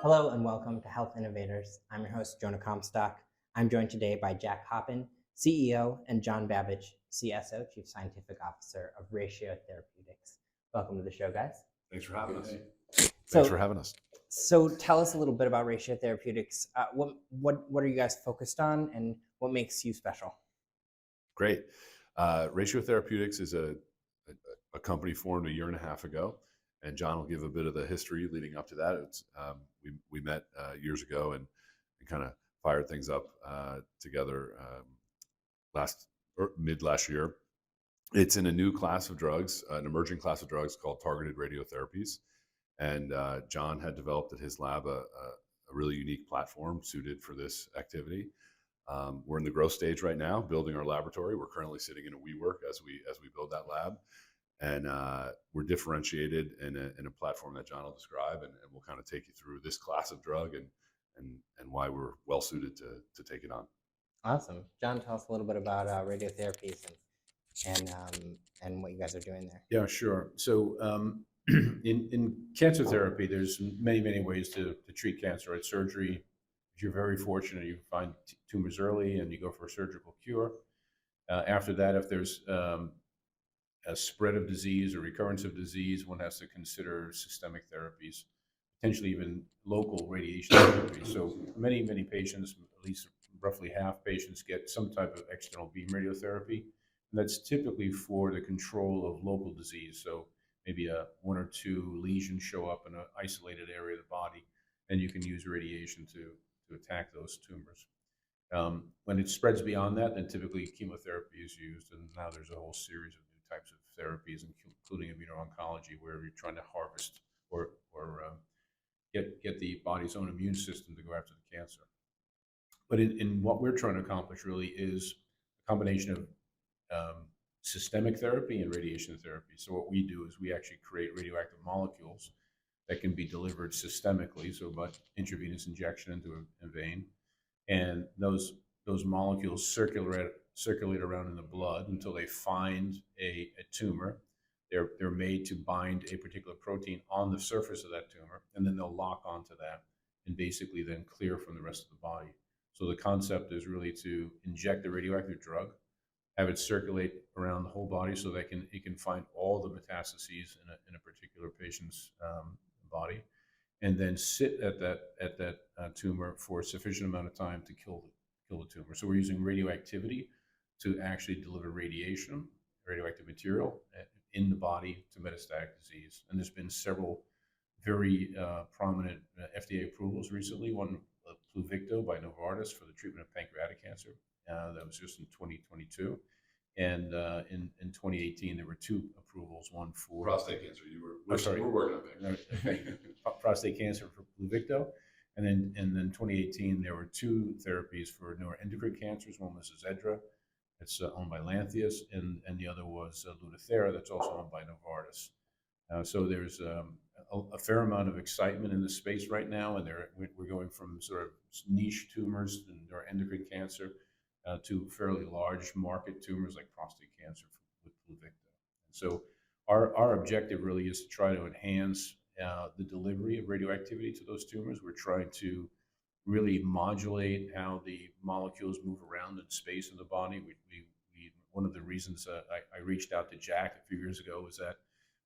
Hello and welcome to Health Innovators. I'm your host, Jonah Comstock. I'm joined today by Jack Hoppin, CEO, and John Babich, CSO, Chief Scientific Officer of Ratio Therapeutics. Welcome to the show, guys. Thanks for having us. Thanks for having us. So tell us a little bit about Ratio Therapeutics. What are you guys focused on, and what makes you special? Great. Ratio Therapeutics is a company formed a year and a half ago, and John will give a bit of the history leading up to that. It's, we met years ago and kind of fired things up together mid last year. It's in a new class of drugs, an emerging class of drugs called targeted radiotherapies. And John had developed at his lab a really unique platform suited for this activity. We're in the growth stage right now, building our laboratory. We're currently sitting in a WeWork as we build that lab, and we're differentiated in a platform that John will describe, and we'll kind of take you through this class of drug and why we're well suited to take it on. Awesome, John. Tell us a little bit about radiotherapies and what you guys are doing there. Yeah, sure. So in cancer therapy, there's many ways to treat cancer. Right? Surgery, if you're very fortunate, you find tumors early and you go for a surgical cure. After that, if there's a spread of disease or recurrence of disease, one has to consider systemic therapies, potentially even local radiation therapy. So many patients, at least roughly half patients, get some type of external beam radiotherapy. And that's typically for the control of local disease. So maybe one or two lesions show up in an isolated area of the body, and you can use radiation to attack those tumors. When it spreads beyond that, then typically chemotherapy is used, and now there's a whole series of new types of therapies, including immuno-oncology, where you're trying to harvest or get the body's own immune system to go after the cancer. But in what we're trying to accomplish really is a combination of systemic therapy and radiation therapy. So what we do is we actually create radioactive molecules that can be delivered systemically, so by intravenous injection into a vein, and those molecules circulate around in the blood until they find a tumor. They're made to bind a particular protein on the surface of that tumor, and then they'll lock onto that and basically then clear from the rest of the body. So the concept is really to inject the radioactive drug, have it circulate around the whole body so that it can find all the metastases in a particular patient's body, and then sit at that tumor for a sufficient amount of time to kill the tumor. So we're using radioactivity to actually deliver radioactive material in the body to metastatic disease. And there's been several very prominent FDA approvals recently. One, Pluvicto by Novartis for the treatment of pancreatic cancer. That was just in 2022. And in 2018, there were two approvals, one for Prostate cancer. We're working on that. Prostate cancer for Pluvicto. And then in 2018, there were two therapies for neuroendocrine cancers. One was Zedra, that's owned by Lantheus, and the other was Lutathera, that's also owned by Novartis. So there's a fair amount of excitement in this space right now, and we're going from sort of niche tumors and neuroendocrine cancer to fairly large market tumors like prostate cancer with Pluvicto. So our objective really is to try to enhance the delivery of radioactivity to those tumors. We're trying to really modulate how the molecules move around in space in the body. One of the reasons I reached out to Jack a few years ago was that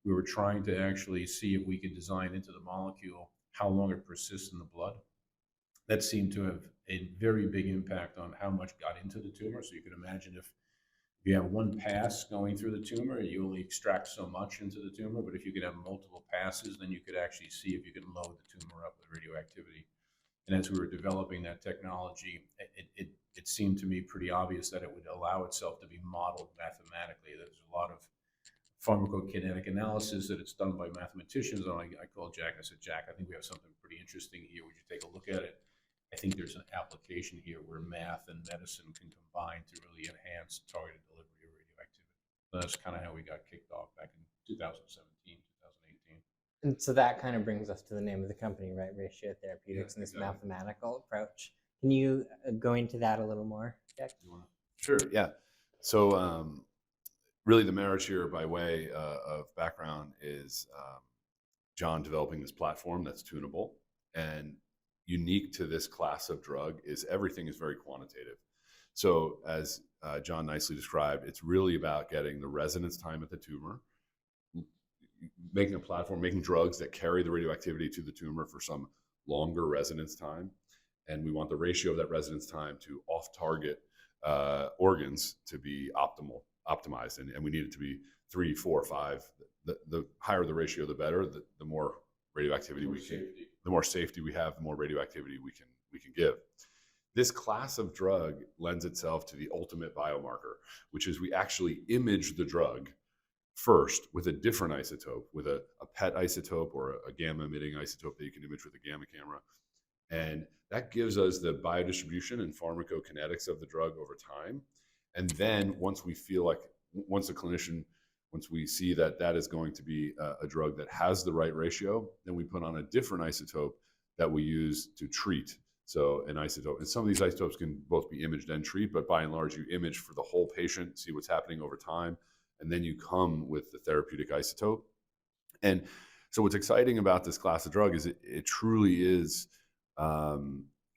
we were trying to actually see if we could design into the molecule how long it persists in the blood. That seemed to have a very big impact on how much got into the tumor. So you can imagine if you have one pass going through the tumor, you only extract so much into the tumor. But if you could have multiple passes, then you could actually see if you could load the tumor up with radioactivity. And as we were developing that technology, it seemed to me pretty obvious that it would allow itself to be modeled mathematically. There's a lot of pharmacokinetic analysis that it's done by mathematicians. And I called Jack. I said, Jack, I think we have something pretty interesting here. Would you take a look at it? I think there's an application here where math and medicine can combine to really enhance targeted delivery of radioactivity. So that's kind of how we got kicked off back in 2017, 2018. And so that kind of brings us to the name of the company, right? Ratio Therapeutics, and this exactly. mathematical approach. Can you go into that a little more, Jack? Sure, yeah. So really the marriage here by way of background is John developing this platform that's tunable. And unique to this class of drug is everything is very quantitative. So as John nicely described, it's really about getting the residence time at the tumor, making a platform, making drugs that carry the radioactivity to the tumor for some longer residence time. And we want the ratio of that residence time to off-target organs to be optimized. And we need it to be 3, 4, 5. The higher the ratio, the better. The more radioactivity the more safety we have, the more radioactivity we can give. This class of drug lends itself to the ultimate biomarker, which is we actually image the drug first with a different isotope, with a PET isotope or a gamma emitting isotope that you can image with a gamma camera. And that gives us the biodistribution and pharmacokinetics of the drug over time. And then once we see that that is going to be a drug that has the right ratio, then we put on a different isotope that we use to treat. So an isotope, and some of these isotopes can both be imaged and treat, but by and large, you image for the whole patient, see what's happening over time, and then you come with the therapeutic isotope. And so what's exciting about this class of drug is it truly is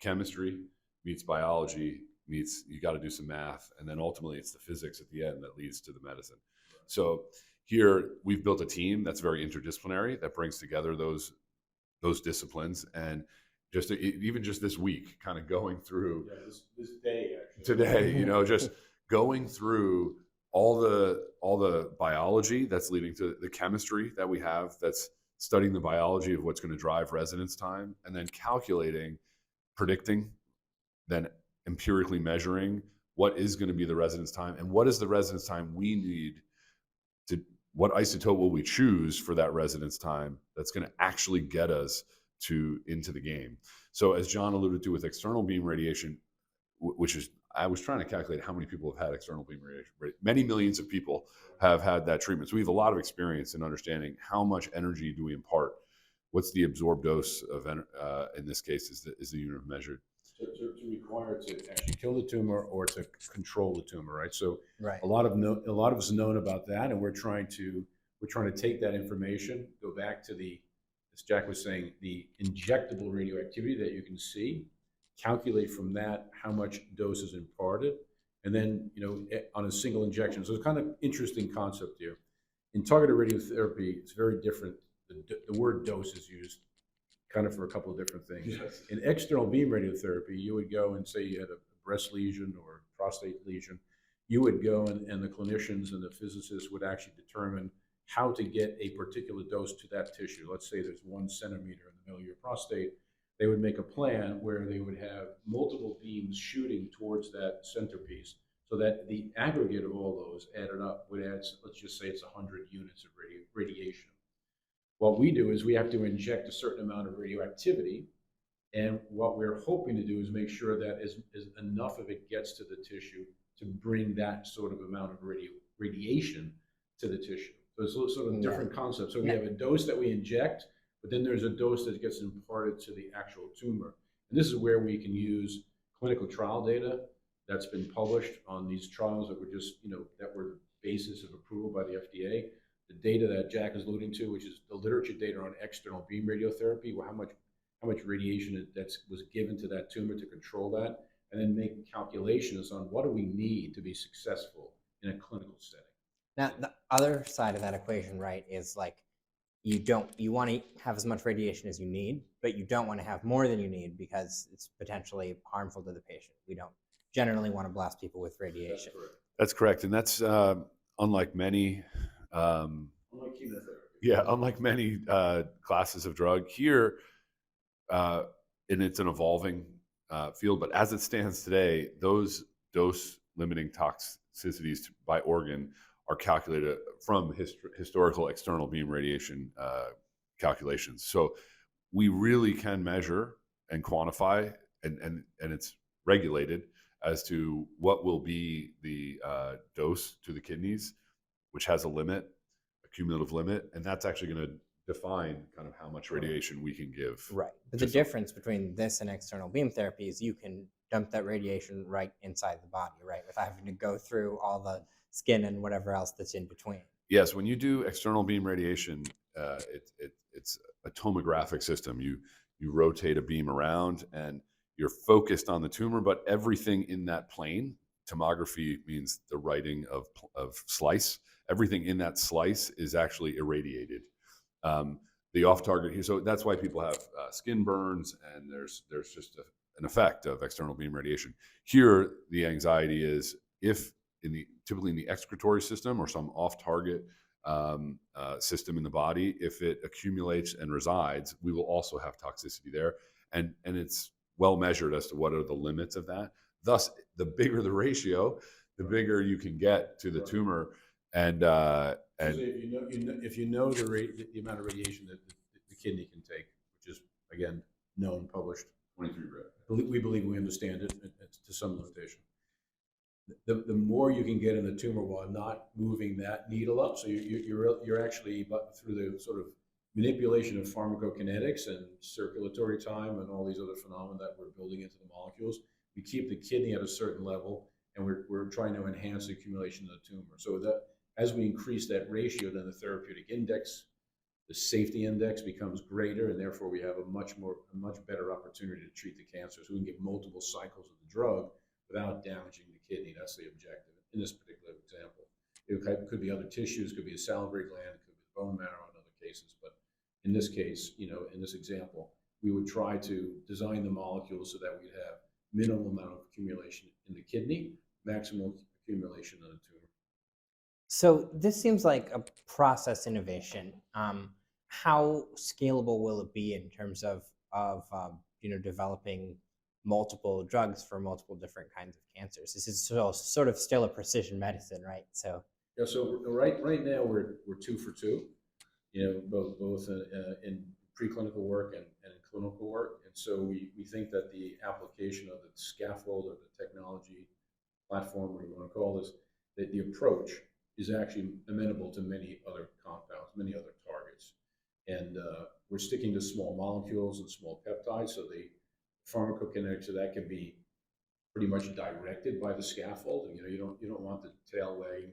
chemistry meets biology meets, you got to do some math, and then ultimately it's the physics at the end that leads to the medicine. So here we've built a team that's very interdisciplinary that brings together those disciplines. And even just this week, kind of going through this day actually. Today, just going through all the biology that's leading to the chemistry that we have that's studying the biology of what's going to drive residence time, and then calculating, predicting, then empirically measuring what is going to be the residence time and what is the residence time we need to, what isotope will we choose for that residence time that's going to actually get us into the game. So as John alluded to with external beam radiation, which is, I was trying to calculate how many people have had external beam radiation. Many millions of people have had that treatment. So we have a lot of experience in understanding how much energy do we impart. What's the absorbed dose of, in this case, is the unit of measured. To require to actually kill the tumor or to control the tumor, right? So Right. a lot of us have known about that, and we're trying to take that information, go back to as Jack was saying, the injectable radioactivity that you can see, calculate from that how much dose is imparted, and then on a single injection. So it's kind of interesting concept here. In targeted radiotherapy, it's very different. The word dose is used kind of for a couple of different things. Yes. In external beam radiotherapy, you would go and say you had a breast lesion or prostate lesion. You would go and the clinicians and the physicists would actually determine how to get a particular dose to that tissue. Let's say there's 1 centimeter in the middle of your prostate. They would make a plan where they would have multiple beams shooting towards that centerpiece, so that the aggregate of all those added up would add, let's just say it's 100 units of radiation. What we do is we have to inject a certain amount of radioactivity, and what we're hoping to do is make sure that is enough of it gets to the tissue to bring that sort of amount of radiation to the tissue. So it's sort of different concepts. So we have a dose that we inject, but then there's a dose that gets imparted to the actual tumor. And this is where we can use clinical trial data that's been published on these trials that were just, that were the basis of approval by the FDA. The data that Jack is alluding to, which is the literature data on external beam radiotherapy, how much radiation was given to that tumor to control that, and then make calculations on what do we need to be successful in a clinical setting. Now, the other side of that equation, right, is like you want to have as much radiation as you need, but you don't want to have more than you need because it's potentially harmful to the patient. We don't generally want to blast people with radiation. That's correct. And that's unlike many Unlike chemotherapy. Yeah, unlike many classes of drug here, and it's an evolving field, but as it stands today, those dose-limiting toxicities by organ are calculated from historical external beam radiation calculations. So we really can measure and quantify, and it's regulated as to what will be the dose to the kidneys, which has a limit, a cumulative limit, and that's actually going to define kind of how much radiation we can give. Right. But the difference between this and external beam therapy is you can dump that radiation right inside the body, right, without having to go through all the skin and whatever else that's in between. Yes, when you do external beam radiation, it's a tomographic system. you rotate a beam around, and you're focused on the tumor, but everything in that plane, tomography means the writing of slice, everything in that slice is actually irradiated. The off target here, so that's why people have skin burns, and there's just an effect of external beam radiation. Here, the anxiety is if typically in the excretory system or some off target system in the body, if it accumulates and resides, we will also have toxicity there, and it's well measured as to what are the limits of that. Thus, the bigger the ratio, the bigger you can get to the tumor. And So if you know the amount of radiation that the kidney can take, which is again known, published, 23 gray. we believe we understand it to some limitation. The more you can get in the tumor while not moving that needle up, so you're actually, but through the sort of manipulation of pharmacokinetics and circulatory time and all these other phenomena that we're building into the molecules, we keep the kidney at a certain level, and we're trying to enhance the accumulation of the tumor. So that as we increase that ratio, then the therapeutic index, the safety index becomes greater, and therefore we have a much better opportunity to treat the cancer. So we can get multiple cycles of the drug without damaging the kidney. That's the objective in this particular example. It could be other tissues, could be a salivary gland, it could be bone marrow in other cases. But in this case, in this example, we would try to design the molecules so that we'd have minimal amount of accumulation in the kidney, maximum accumulation in the tumor. So this seems like a process innovation. How scalable will it be in terms of developing multiple drugs for multiple different kinds of cancers? This is sort of still a precision medicine, right? So yeah. So right now we're 2 for 2. Both in preclinical work and in clinical work. And so we think that the application of the scaffold or the technology platform, what you want to call this, that the approach is actually amenable to many other compounds, many other targets. And we're sticking to small molecules and small peptides, so the pharmacokinetics of that can be pretty much directed by the scaffold. You don't want the tail wagging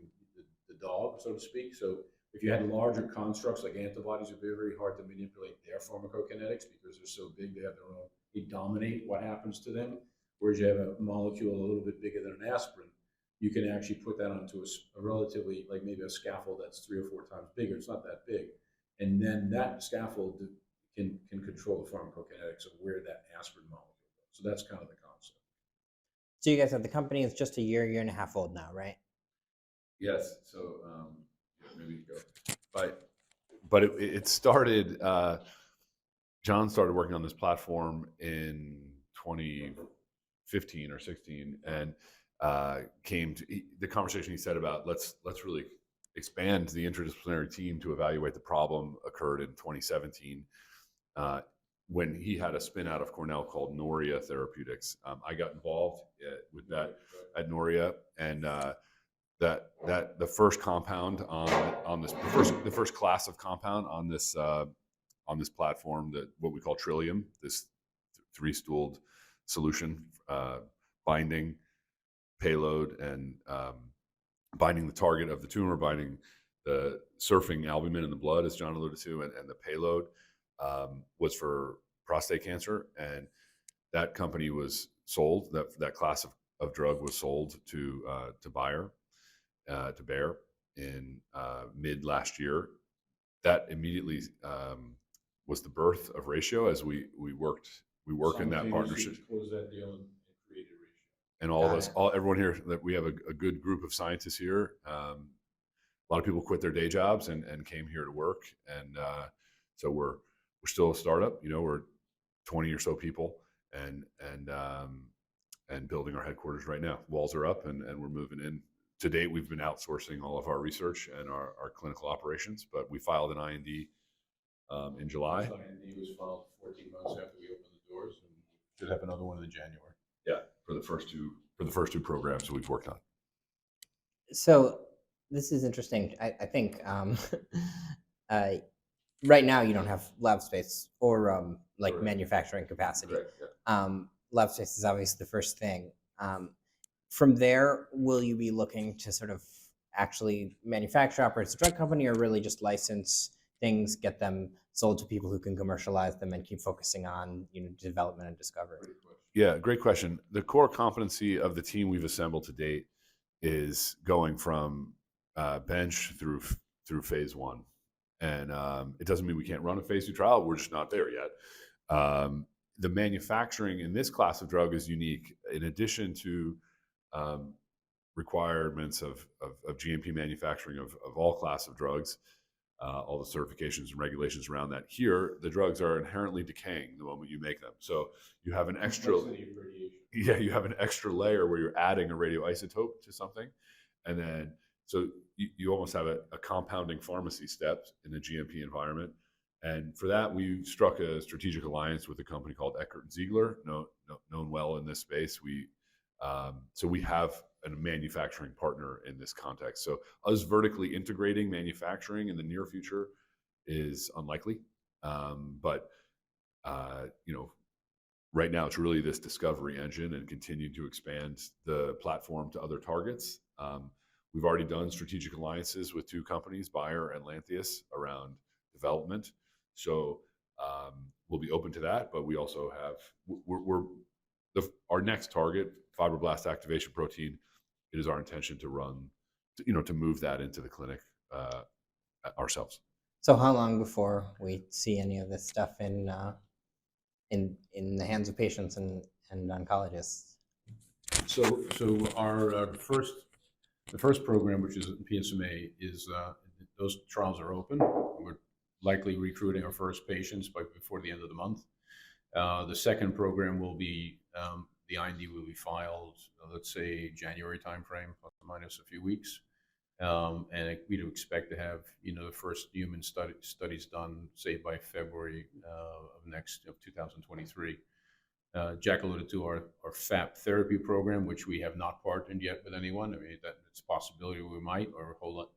the dog, so to speak. So if you had larger constructs like antibodies, it'd be very hard to manipulate their pharmacokinetics because they're so big, they have their own, they dominate what happens to them. Whereas you have a molecule a little bit bigger than an aspirin, you can actually put that onto a relatively, like maybe a scaffold that's 3 or 4 times bigger. It's not that big. And then that scaffold can control the pharmacokinetics of where that aspirin molecule goes. So that's kind of the concept. So you guys said the company is just a year and a half old now, right? Yes. So maybe go. But it started. John started working on this platform in 2015 or 16, and came to the conversation he said about let's really expand the interdisciplinary team to evaluate the problem occurred in 2017 when he had a spin out of Cornell called Noria Therapeutics. I got involved with that at Noria, and that the first compound on this the first class of compound on this platform, that what we call Trillium, this 3-stooled solution, binding, payload, and binding the target of the tumor, binding the surfing albumin in the blood, as John alluded to, and the payload was for prostate cancer. And that company was sold, that class of drug was sold to Bayer in mid last year. That immediately was the birth of Ratio, as we work in that partnership. Close that deal and create a Ratio. And all of us, everyone here, that we have a good group of scientists here. A lot of people quit their day jobs and came here to work, and so we're still a startup. We're 20 or so people, and building our headquarters right now. Walls are up, and we're moving in. To date, we've been outsourcing all of our research and our clinical operations, but we filed an IND in July. The IND was filed 14 months after we opened the doors, and we should have another one in January. Yeah, for the first two programs that we've worked on. So this is interesting. I think right now you don't have lab space or Correct. manufacturing capacity. Correct, yeah. Lab space is obviously the first thing. From there, will you be looking to sort of actually manufacture, operate as a drug company, or really just license things, get them sold to people who can commercialize them, and keep focusing on development and discovery? Yeah, great question. The core competency of the team we've assembled to date is going from bench through phase one, and it doesn't mean we can't run a phase two trial. We're just not there yet. The manufacturing in this class of drug is unique. In addition to requirements of GMP manufacturing of all class of drugs, all the certifications and regulations around that. Here, the drugs are inherently decaying the moment you make them. So you have an extra, you have an extra layer where you're adding a radioisotope to something, and then so you almost have a compounding pharmacy step in the GMP environment. And for that, we struck a strategic alliance with a company called Eckert and Ziegler, known well in this space. So we have a manufacturing partner in this context. So us vertically integrating manufacturing in the near future is unlikely. But right now it's really this discovery engine and continue to expand the platform to other targets. We've already done strategic alliances with two companies, Bayer and Lantheus, around development. So we'll be open to that, but we also have, our next target, fibroblast activation protein, it is our intention to run, to move that into the clinic ourselves. So how long before we see any of this stuff in the hands of patients and oncologists? So the first program, which is PSMA, is those trials are open. We're likely recruiting our first patients before the end of the month. The second program will be the IND will be filed, let's say January timeframe, plus or minus a few weeks, and we do expect to have the first human studies done, say by February of 2023. Jack alluded to our FAP therapy program, which we have not partnered yet with anyone. I mean, that it's a possibility we might, or hold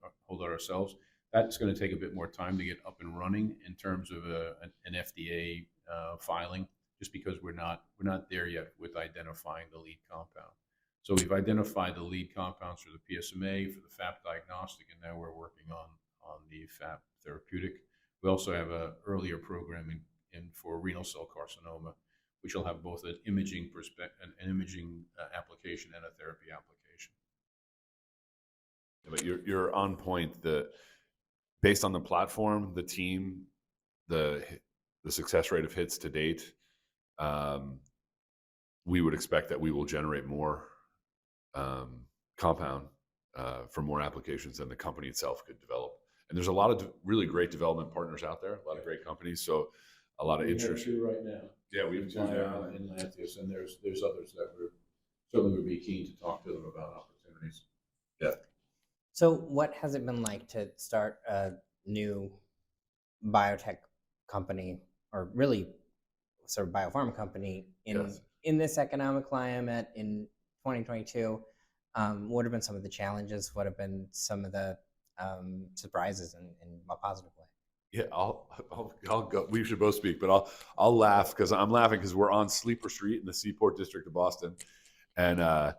it ourselves. That's going to take a bit more time to get up and running in terms of an FDA filing, just because we're not there yet with identifying the lead compound. So we've identified the lead compounds for the PSMA, for the FAP diagnostic, and now we're working on the FAP therapeutic. We also have an earlier program in for renal cell carcinoma, which will have both an imaging application and a therapy application. But you're on point. Based on the platform, the team, the success rate of hits to date, we would expect that we will generate more compound for more applications than the company itself could develop. And there's a lot of really great development partners out there, a lot of great companies. So a lot of interest. We have two right now. Yeah, we have two now. In Lantheus, and there's others that certainly would be keen to talk to them about opportunities. Yeah. So what has it been like to start a new biotech company, or really sort of biopharma company in this economic climate in 2022? What have been some of the challenges? What have been some of the surprises in a positive way? Yeah, I'll go. We should both speak, but I'll laugh because I'm laughing because we're on Sleeper Street in the Seaport District of Boston, and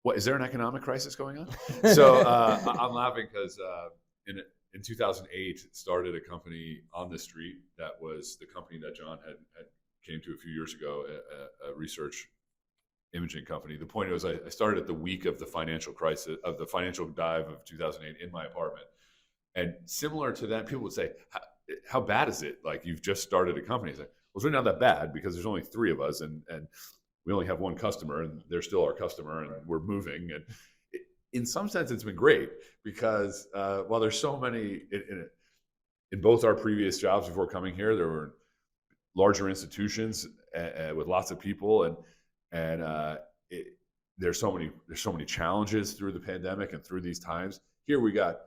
what is there an economic crisis going on? So I'm laughing because in 2008 started a company on the street that was the company that John had came to a few years ago, a research imaging company. The point was I started at the week of the financial crisis, of the financial dive of 2008 in my apartment. And similar to that, people would say, how bad is it? Like, you've just started a company. It's like, well, it's really not that bad because there's only three of us and we only have one customer and they're still our customer and we're moving. And in some sense, it's been great because while there's so many, in both our previous jobs before coming here, there were larger institutions with lots of people and there's so many challenges through the pandemic and through these times. Here we got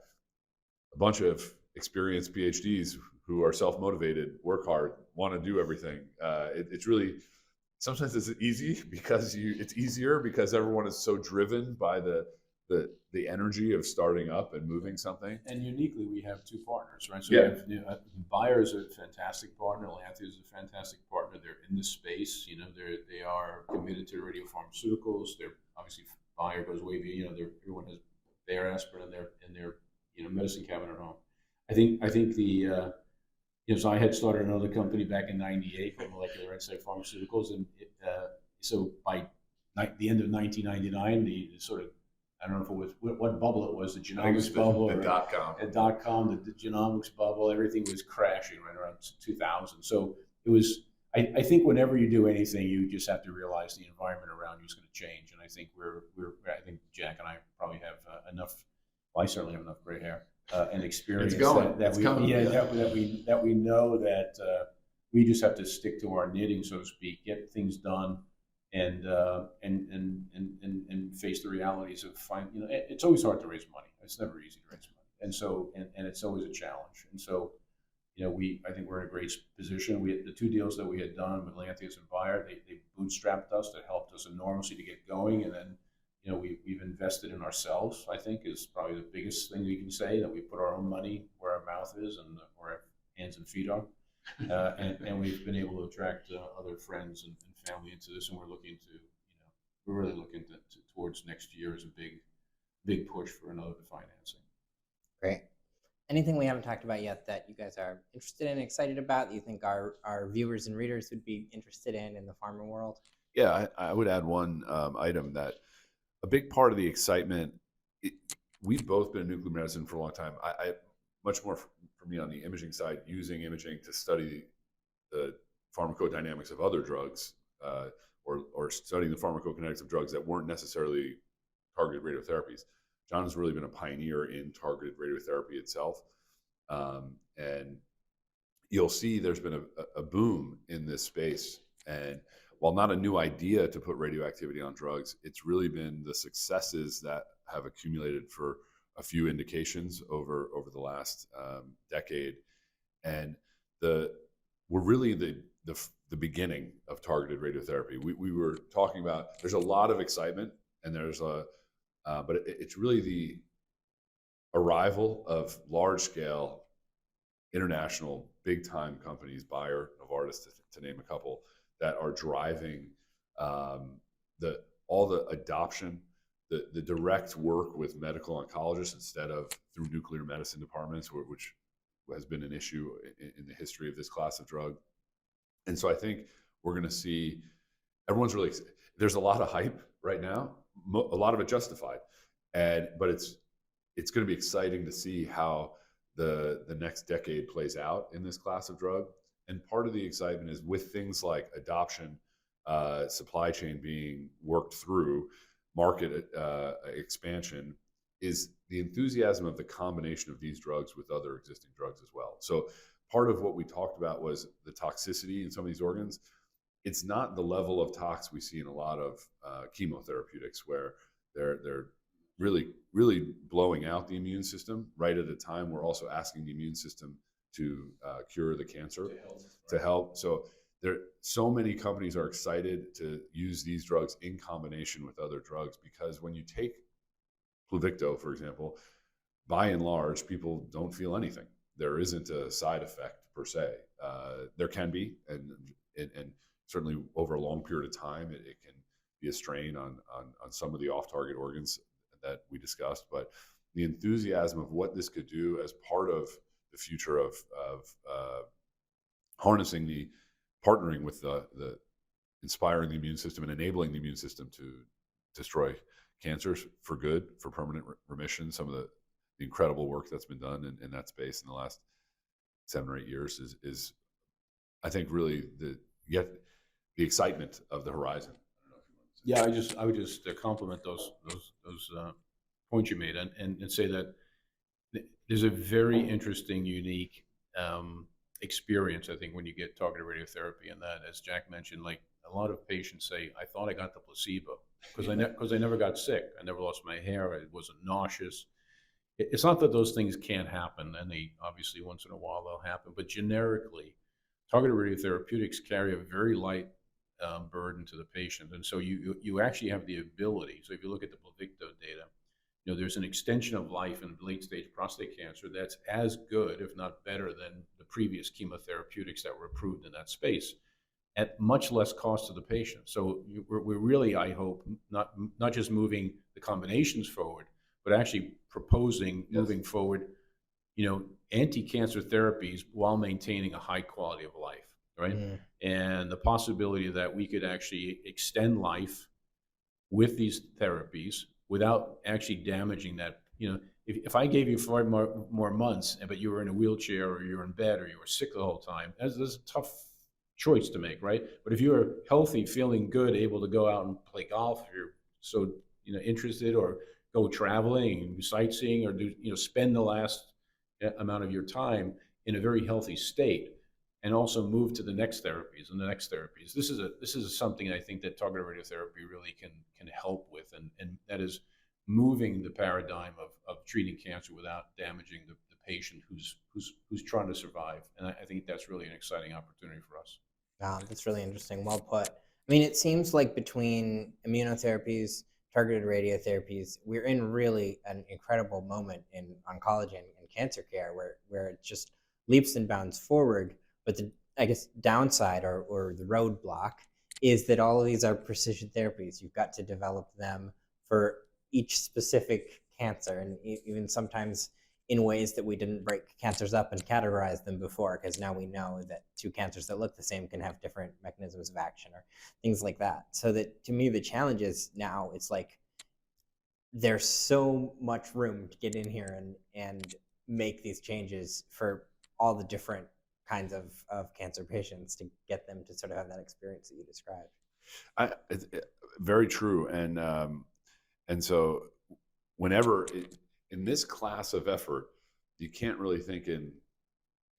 a bunch of experienced PhDs who are self-motivated, work hard, want to do everything. It's really, sometimes it's easy because it's easier because everyone is so driven by the energy of starting up and moving something. And uniquely, we have two partners, right? So yeah. We have, Bayer is a fantastic partner. Lantheus is a fantastic partner. They're in the space. They are committed to radiopharmaceuticals. They're obviously, Bayer goes way beyond. Everyone has their aspirin in their medicine cabinet at home. I think the so I had started another company back in '98 called Molecular Insight Pharmaceuticals, and so by the end of 1999, the sort of, I don't know if it was what bubble it was, the genomics bubble, the or .com. the genomics bubble, everything was crashing right around 2000. So it was. I think whenever you do anything, you just have to realize the environment around you is going to change, and I think I think Jack and I probably have enough. Well, I certainly have enough gray hair and experience It's going. that It's we coming. yeah that we know that we just have to stick to our knitting, so to speak, get things done, and face the realities of it's always hard to raise money. It's never easy to raise money, and so and it's always a challenge. And so I think we're in a great position. We had the two deals that we had done with Lantheus and Bayer. They bootstrapped us. That helped us enormously to get going, and then we've invested in ourselves. I think is probably the biggest thing we can say, that we put our own money where our mouth is and where our hands and feet are, and we've been able to attract other friends and family into this, and we're looking to we're really looking towards next year as a big push for another financing. Great. Anything we haven't talked about yet that you guys are interested in, excited about, that you think our viewers and readers would be interested in the pharma world? Yeah, I would add one item that a big part of the excitement. We've both been in nuclear medicine for a long time. I much more for me on the imaging side, using imaging to study the pharmacodynamics of other drugs, or studying the pharmacokinetics of drugs that weren't necessarily targeted radiotherapies. John has really been a pioneer in targeted radiotherapy itself. And you'll see there's been a boom in this space. And while not a new idea to put radioactivity on drugs, it's really been the successes that have accumulated for a few indications over the last decade. And we're really the beginning of targeted radiotherapy. We were talking about, there's a lot of excitement, and but it's really the arrival of large-scale international big-time companies, Bayer, Novartis, to name a couple, that are driving all the adoption, the direct work with medical oncologists instead of through nuclear medicine departments, which has been an issue in the history of this class of drug. And so I think we're going to see everyone's really. There's a lot of hype right now, a lot of it justified, but it's going to be exciting to see how the next decade plays out in this class of drug. And part of the excitement is with things like adoption, supply chain being worked through, market expansion, is the enthusiasm of the combination of these drugs with other existing drugs as well. So part of what we talked about was the toxicity in some of these organs. It's not the level of tox we see in a lot of chemotherapeutics, where they're really, really blowing out the immune system right at a time we're also asking the immune system to cure the cancer, to help. So so many companies are excited to use these drugs in combination with other drugs, because when you take Pluvicto, for example, by and large, people don't feel anything. There isn't a side effect per se. There can be, and certainly over a long period of time, it can be a strain on some of the off-target organs that we discussed. But the enthusiasm of what this could do as part of the future of harnessing partnering with the inspiring the immune system and enabling the immune system to destroy cancers for good, for permanent remission. Some of the incredible work that's been done in that space in the last 7 or 8 years is I think really the excitement of the horizon. Yeah, I would just compliment those points you made, and say that there's a very interesting, unique experience, I think, when you get targeted radiotherapy, and that, as Jack mentioned, like a lot of patients say, I thought I got the placebo because I never got sick. I never lost my hair. I wasn't nauseous. It's not that those things can't happen, and they obviously once in a while they'll happen, but generically, targeted radiotherapeutics carry a very light burden to the patient, and so you actually have the ability. So if you look at the Pluvicto data, there's an extension of life in late-stage prostate cancer that's as good, if not better, than the previous chemotherapeutics that were approved in that space, at much less cost to the patient. So we're really, I hope, not just moving the combinations forward, but actually proposing moving forward, anti-cancer therapies while maintaining a high quality of life, right? Mm. And the possibility that we could actually extend life with these therapies without actually damaging that. If I gave you 5 more months, but you were in a wheelchair or you're in bed or you were sick the whole time, that's a tough choice to make, right? But if you're healthy, feeling good, able to go out and play golf, if you're so interested, or go traveling and do sightseeing, or spend the last amount of your time in a very healthy state, and also move to the next therapies and the next therapies. This is something I think that targeted radiotherapy really can help with, and that is moving the paradigm of treating cancer without damaging the patient who's trying to survive. And I think that's really an exciting opportunity for us. That's really interesting. Well put. I mean, it seems like between immunotherapies, targeted radiotherapies, we're in really an incredible moment in oncology and cancer care where it just leaps and bounds forward. But the, I guess, downside or the roadblock is that all of these are precision therapies. You've got to develop them for each specific cancer, and even sometimes in ways that we didn't break cancers up and categorize them before, because now we know that two cancers that look the same can have different mechanisms of action or things like that. So that, to me, the challenge is now it's like there's so much room to get in here and make these changes for all the different kinds of cancer patients to get them to sort of have that experience that you described. Very true. And so whenever in this class of effort, you can't really think in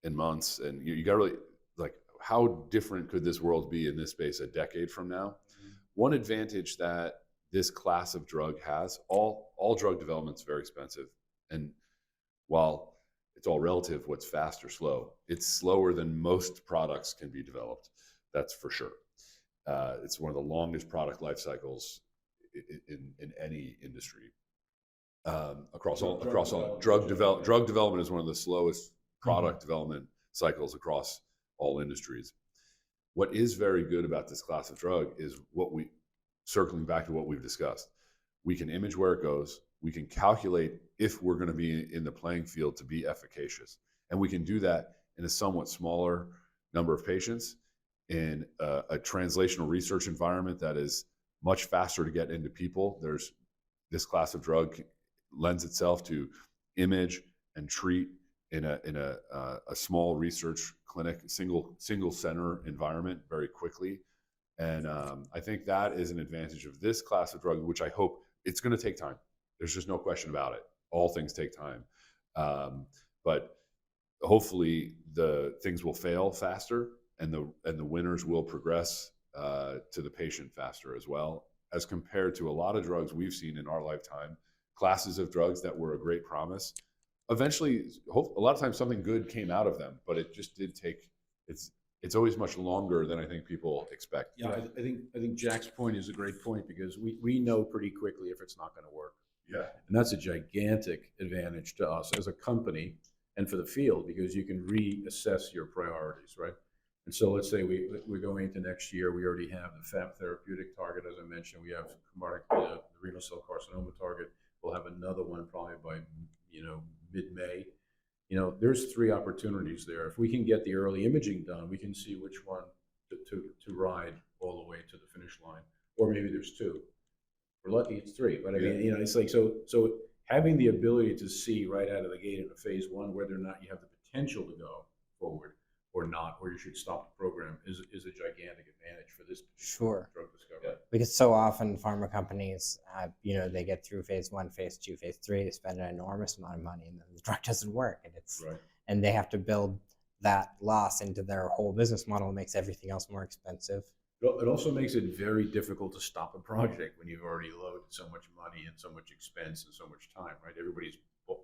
months, and you got to really, like, how different could this world be in this space a decade from now? Mm-hmm. One advantage that this class of drug has, all drug development is very expensive. And while it's all relative, what's fast or slow, it's slower than most products can be developed. That's for sure. It's one of the longest product life cycles in any industry. Across all drug development is one of the slowest product development cycles across all industries. What is very good about this class of drug is circling back to what we've discussed. We can image where it goes. We can calculate if we're going to be in the playing field to be efficacious. And we can do that in a somewhat smaller number of patients in a translational research environment that is much faster to get into people. This class of drug lends itself to image and treat in a small research clinic, single center environment very quickly. And I think that is an advantage of this class of drug, which I hope it's going to take time. There's just no question about it. All things take time. But hopefully the things will fail faster, and the winners will progress to the patient faster as well, as compared to a lot of drugs we've seen in our lifetime, classes of drugs that were a great promise. Eventually, a lot of times something good came out of them, but it just did take, it's always much longer than I think people expect. Yeah, I think Jack's point is a great point, because we know pretty quickly if it's not going to work. Yeah. And that's a gigantic advantage to us as a company and for the field, because you can reassess your priorities, right? And so let's say we're going into next year, we already have the FAP therapeutic target, as I mentioned, we have the renal cell carcinoma target. We'll have another one probably by mid-May. There's 3 opportunities there. If we can get the early imaging done, we can see which one to ride all the way to the finish line. Or maybe there's 2. We're lucky it's 3. But I mean, it's like, so having the ability to see right out of the gate in a phase 1 whether or not you have the potential to go forward or not, or you should stop the program, is a gigantic advantage for this drug discovery. Yeah. Because so often pharma companies, they get through phase 1, phase 2, phase 3, they spend an enormous amount of money, and then the drug doesn't work, and and they have to build that loss into their whole business model. It makes everything else more expensive. It also makes it very difficult to stop a project when you've already loaded so much money and so much expense and so much time, right? Everybody's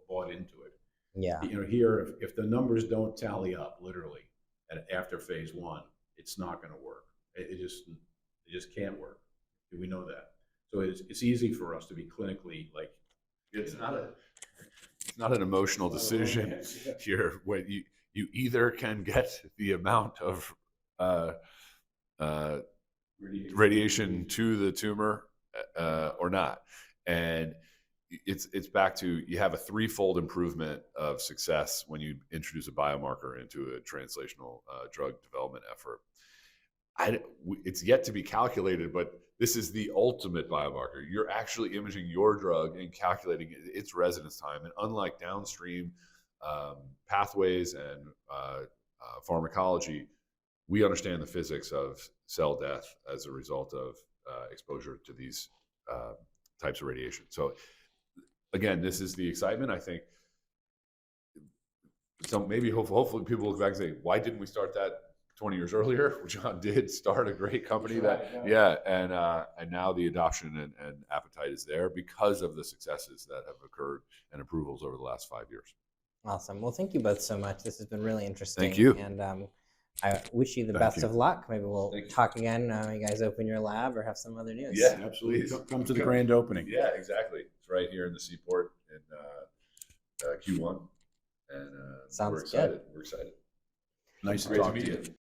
bought into it. Yeah. Here, if the numbers don't tally up literally after phase 1, it's not going to work. It just can't work. We know that. So it's easy for us to be clinically like. It's not an emotional decision here. When you either can get the amount of radiation to the tumor or not, and it's back to, you have a threefold improvement of success when you introduce a biomarker into a translational drug development effort. It's yet to be calculated, but this is the ultimate biomarker. You're actually imaging your drug and calculating its residence time. And unlike downstream pathways and pharmacology, we understand the physics of cell death as a result of exposure to these types of radiation. So again, this is the excitement. I think so. Maybe hopefully people look back and say, why didn't we start that 20 years earlier? John did start a great company and now the adoption and appetite is there because of the successes that have occurred and approvals over the last 5 years. Awesome. Well, thank you both so much. This has been really interesting. Thank you. And I wish you the best of luck. Maybe we'll talk again when you guys open your lab or have some other news. Yeah, absolutely. Come to the grand opening. Yeah, exactly. It's right here in the Seaport in Q1. And Sounds we're excited. good. We're excited. Nice to Great talk to to meet you. you.